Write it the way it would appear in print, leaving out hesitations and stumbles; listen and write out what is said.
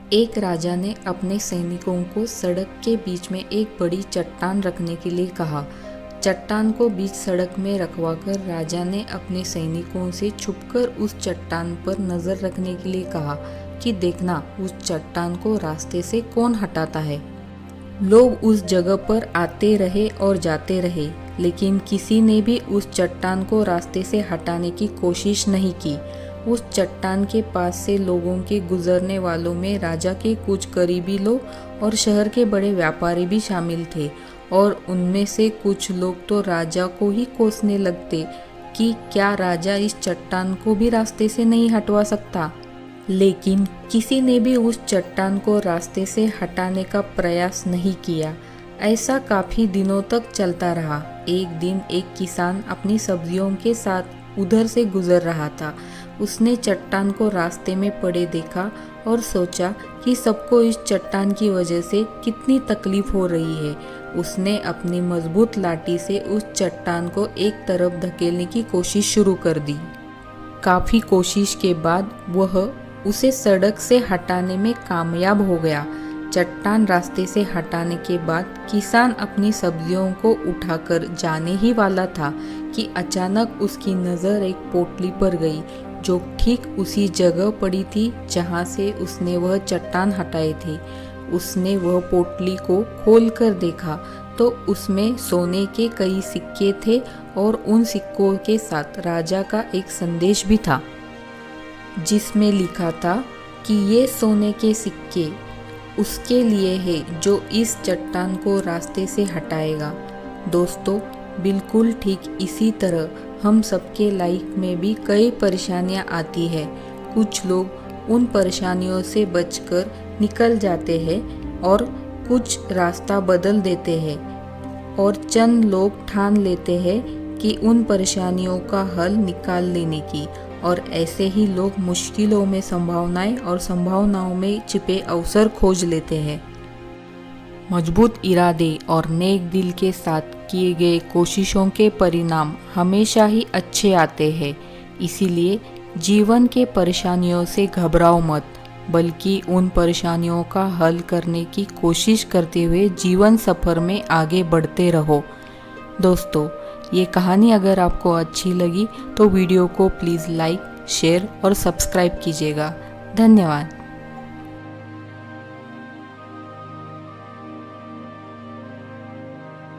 एक राजा ने अपने सैनिकों को सड़क के बीच में एक बड़ी चट्टान रखने के लिए कहा। चट्टान को बीच सड़क में रखवाकर राजा ने अपने सैनिकों से छुपकर उस चट्टान पर नजर रखने के लिए कहा कि देखना उस चट्टान को रास्ते से कौन हटाता है। लोग उस जगह पर आते रहे और जाते रहे, लेकिन किसी ने भी उस चट्टान को रास्ते से हटाने की कोशिश नहीं की। उस चट्टान के पास से लोगों के गुजरने वालों में राजा के कुछ करीबी लोग और शहर के बड़े व्यापारी भी शामिल थे, और उनमें से कुछ लोग तो राजा को ही कोसने लगते कि क्या राजा इस चट्टान को भी रास्ते से नहीं हटवा सकता। लेकिन किसी ने भी उस चट्टान को रास्ते से हटाने का प्रयास नहीं किया। ऐसा काफी दिनों तक चलता रहा। एक दिन एक किसान अपनी सब्जियों के साथ उधर से गुजर रहा था। उसने चट्टान को रास्ते में पड़े देखा और सोचा कि सबको इस चट्टान की वजह से कितनी तकलीफ हो रही है। उसने अपनी मजबूत लाठी से उस चट्टान को एक तरफ धकेलने की कोशिश शुरू कर दी। काफी कोशिश के बाद वह उसे सड़क से हटाने में कामयाब हो गया। चट्टान रास्ते से हटाने के बाद किसान अपनी सब्जियों को उठाकर जाने ही वाला था कि अचानक उसकी नज़र एक पोटली पर गई, जो ठीक उसी जगह पड़ी थी जहां से उसने वह चट्टान हटाई थी। उसने वह पोटली को खोलकर देखा तो उसमें सोने के कई सिक्के थे और उन सिक्कों के साथ राजा का एक संदेश भी था, जिसमें लिखा था कि ये सोने के सिक्के उसके लिए है जो इस चट्टान को रास्ते से हटाएगा। दोस्तों, बिल्कुल ठीक इसी तरह हम सबके लाइफ में भी कई परेशानियां आती है। कुछ लोग उन परेशानियों से बचकर निकल जाते हैं और कुछ रास्ता बदल देते हैं, और चंद लोग ठान लेते हैं कि उन परेशानियों का हल निकाल लेने की, और ऐसे ही लोग मुश्किलों में संभावनाएं और संभावनाओं में छिपे अवसर खोज लेते हैं। मजबूत इरादे और नेक दिल के साथ किए गए कोशिशों के परिणाम हमेशा ही अच्छे आते हैं। इसीलिए जीवन के परेशानियों से घबराओ मत, बल्कि उन परेशानियों का हल करने की कोशिश करते हुए जीवन सफर में आगे बढ़ते रहो। दोस्तों, ये कहानी अगर आपको अच्छी लगी तो वीडियो को प्लीज़ लाइक, शेयर और सब्सक्राइब कीजिएगा। धन्यवाद।